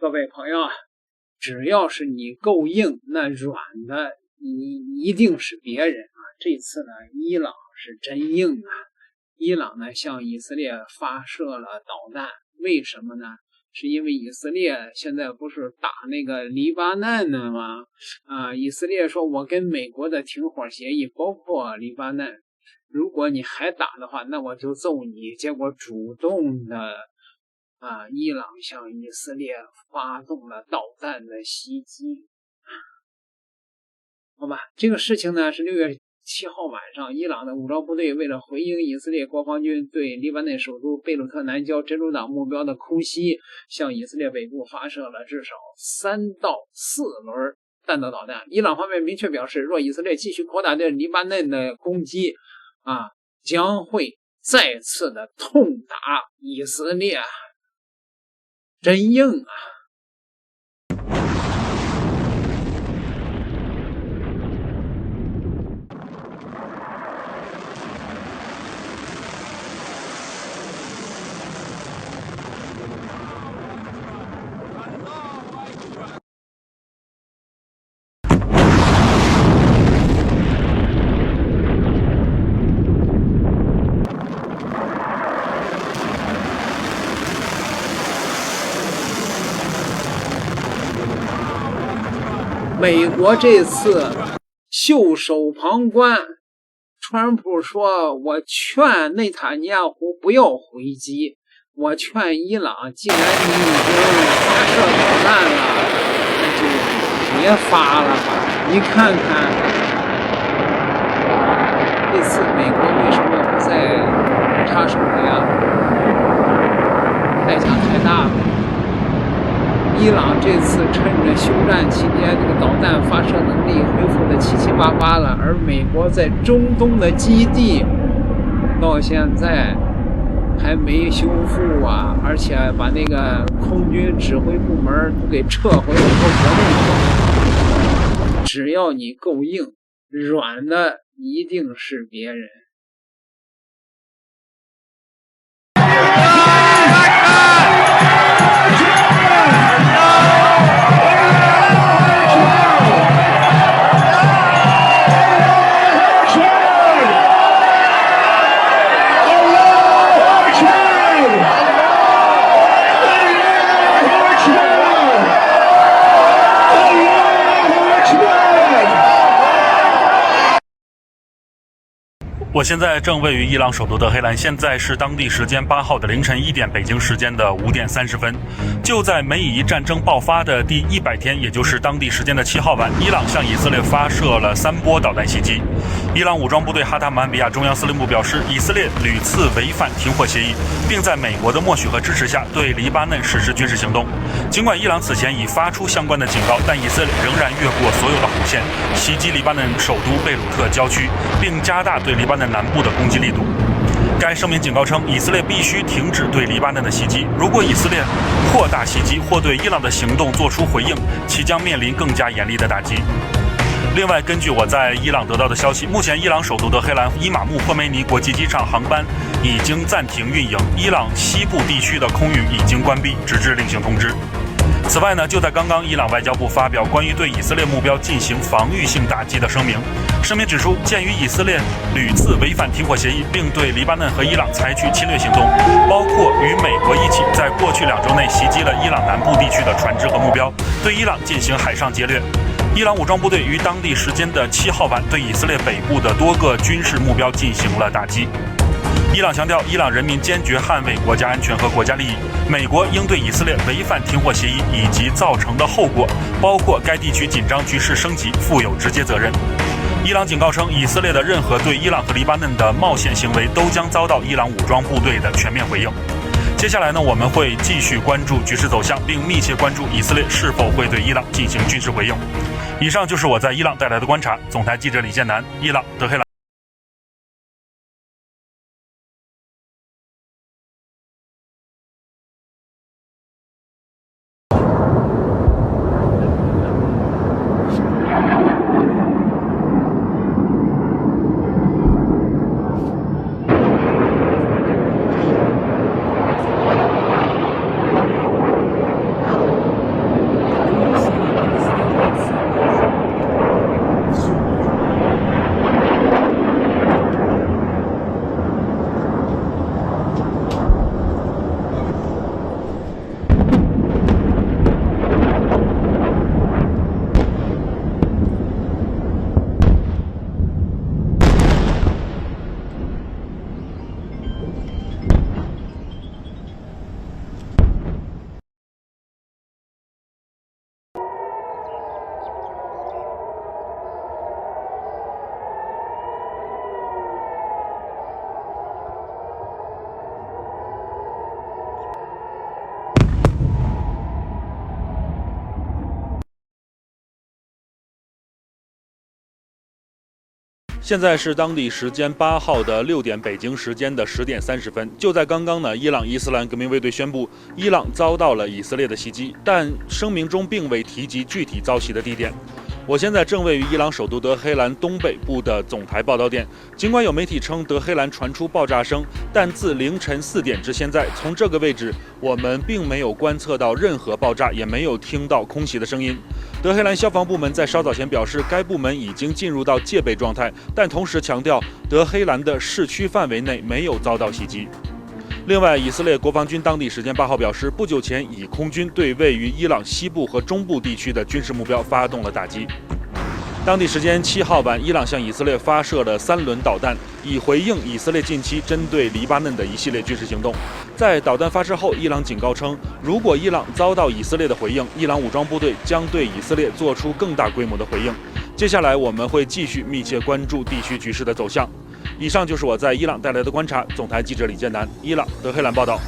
各位朋友，只要是你夠硬，那軟的你一定是別人啊。這次呢，伊朗是真硬啊！伊朗呢向以色列發射了導彈，為什麼呢？是因為以色列現在不是打那個黎巴嫩呢嗎？以色列說我跟美國的停火協議包括黎巴嫩，如果你還打的話，那我就揍你。結果主動的伊朗向以色列發动了导彈的襲擊。好吧，這個事情呢是6月7號晚上，伊朗的武装部隊為了回應以色列國防軍對黎巴嫩首都貝魯特南郊真主黨目標的空襲，向以色列北部發射了至少3到4輪彈道導彈。伊朗方面明確表示，若以色列繼續擴大對黎巴嫩的攻擊，將會再次的痛打以色列。真硬啊！美國這次袖手旁觀，川普說我勸內塔尼亞胡不要回擊，我勸伊朗，既然你已經發射導彈了，那就別發了吧。你看看這次美國為什麼不再插手了呀？代價太大了。伊朗這次趁着休戰期間，这個導彈發射能力恢復的七七八八了，而美國在中東的基地到現在還沒修復啊，而且把那個空軍指揮部門都給撤回了國內。只要你夠硬，軟的一定是別人。我现在正位于伊朗首都德黑兰，现在是当地时间8号的凌晨1点，北京时间的5点30分。就在美以战争爆发的第100天，也就是当地时间的7号晚，伊朗向以色列发射了3波导弹袭击。伊朗武装部队哈塔姆安比亚中央司令部表示，以色列屡次违反停火协议，并在美国的默许和支持下对黎巴嫩实施军事行动。尽管伊朗此前已发出相关的警告，但以色列仍然越过所有的红线，袭擊黎巴嫩首都貝魯特郊區，並加大對黎巴嫩南部的攻擊力度。該聲明警告稱，以色列必須停止對黎巴嫩的襲擊，如果以色列擴大襲擊或對伊朗的行動做出回應，其將面臨更加嚴厲的打擊。另外，根據我在伊朗得到的消息，目前伊朗首都德黑蘭伊瑪目霍梅尼國際機場航班已經暫停運營，伊朗西部地區的空域已經關閉，直至另行通知。此外呢，就在剛剛，伊朗外交部發表關於對以色列目標進行防禦性打擊的聲明。聲明指出，鑑於以色列屢次違反停火協議，並對黎巴嫩和伊朗採取侵略行動，包括與美國一起在過去2周內襲擊了伊朗南部地區的船隻和目標，對伊朗進行海上劫掠。伊朗武裝部隊於當地時間的7號晚對以色列北部的多個軍事目標進行了打擊。伊朗強調，伊朗人民堅決捍衛國家安全和國家利益。美國應對以色列違反停火協議以及造成的後果，包括該地區緊張局勢升級，負有直接責任。伊朗警告稱，以色列的任何對伊朗和黎巴嫩的冒險行為都將遭到伊朗武裝部隊的全面回應。接下來呢，我們會繼續關注局勢走向，並密切關注以色列是否會對伊朗進行軍事回應。以上就是我在伊朗帶來的觀察。總台記者李建南，伊朗德黑蘭。現在是當地時間8號的6點，北京時間的10點30分。就在剛剛呢，伊朗伊斯蘭革命衛隊宣布，伊朗遭到了以色列的襲擊，但聲明中並未提及具體遭襲的地點。我現在正位於伊朗首都德黑蘭東北部的總台報道點。儘管有媒體稱德黑蘭傳出爆炸聲，但自凌晨4點至現在，從這個位置我們並沒有觀測到任何爆炸，也沒有聽到空襲的聲音。德黑蘭消防部門在稍早前表示，該部門已經進入到戒備狀態，但同時強調德黑蘭的市區範圍內沒有遭到襲擊。另外，以色列國防軍當地時間8號表示，不久前以空軍對位於伊朗西部和中部地区的軍事目標發動了打擊。当地时间7号晚，伊朗向以色列发射了3輪導彈，以回應以色列近期針對黎巴嫩的一系列軍事行動。在導彈發射後，伊朗警告稱，如果伊朗遭到以色列的回應，伊朗武裝部隊將對以色列做出更大規模的回應。接下來我們會繼續密切關注地區局勢的走向。以上就是我在伊朗帶來的觀察。總台記者李建南，伊朗德黑蘭報道。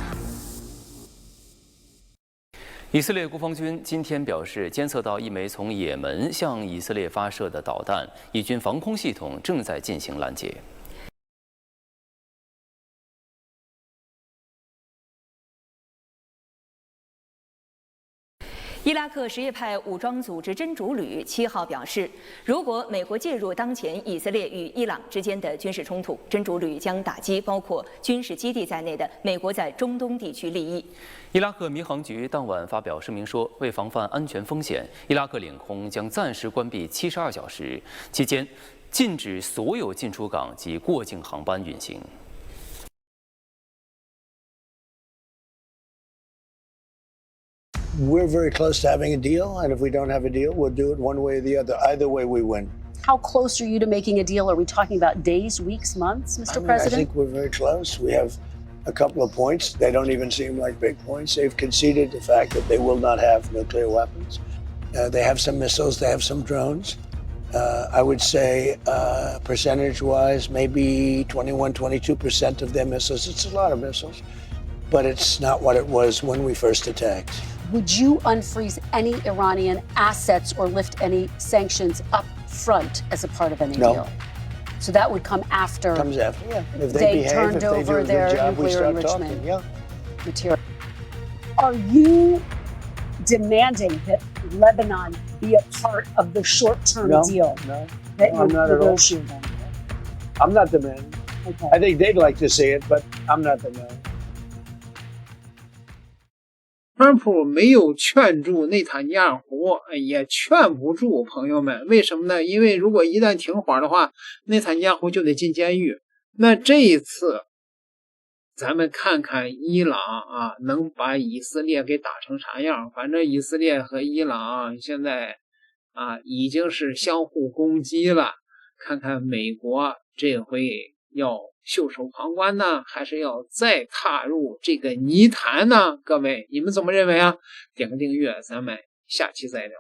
以色列國防軍今天表示，監測到一枚從也門向以色列發射的導彈，以軍防空系統正在進行攔截。伊拉克什叶派武裝組織真主旅7號表示，如果美國介入當前以色列與伊朗之間的軍事衝突，真主旅將打擊包括軍事基地在內的美國在中東地區利益。伊拉克民航局當晚發表聲明說，為防範安全風險，伊拉克領空將暫時關閉72小時，期間禁止所有進出港及過境航班運行。We're very close to having a deal, and if we don't have a deal, we'll do it one way or the other. Either way, we win. How close are you to making a deal? Are we talking about days, weeks, months, Mr. President? I think we're very close. We have a couple of points. They don't even seem like big points. They've conceded the fact that they will not have nuclear weapons. They have some missiles. They have some drones. I would say percentage-wise, maybe 21, 22% of their missiles. It's a lot of missiles, but it's not what it was when we first attacked. Would you unfreeze any Iranian assets or lift any sanctions up front as a part of any deal? So that would come after. Comes after, yeah. If they turned over their nuclear enrichment material. Are you demanding that Lebanon be a part of the short-term deal? No, that I'm not at all. I'm not demanding. Okay. I think they'd like to see it, but I'm not demanding. 川普没有勸住內塔尼亞胡，也勸不住朋友們。為什麼呢？因為如果一旦停火的話，內塔尼亞胡就得進監獄。那這一次，咱們看看伊朗啊，能把以色列給打成啥樣？反正以色列和伊朗現在啊已經是相互攻擊了。看看美國這回要袖手旁觀呢，還是要再踏入這個泥潭呢？各位，你們怎麼認為啊？點個訂閱，咱們下期再聊。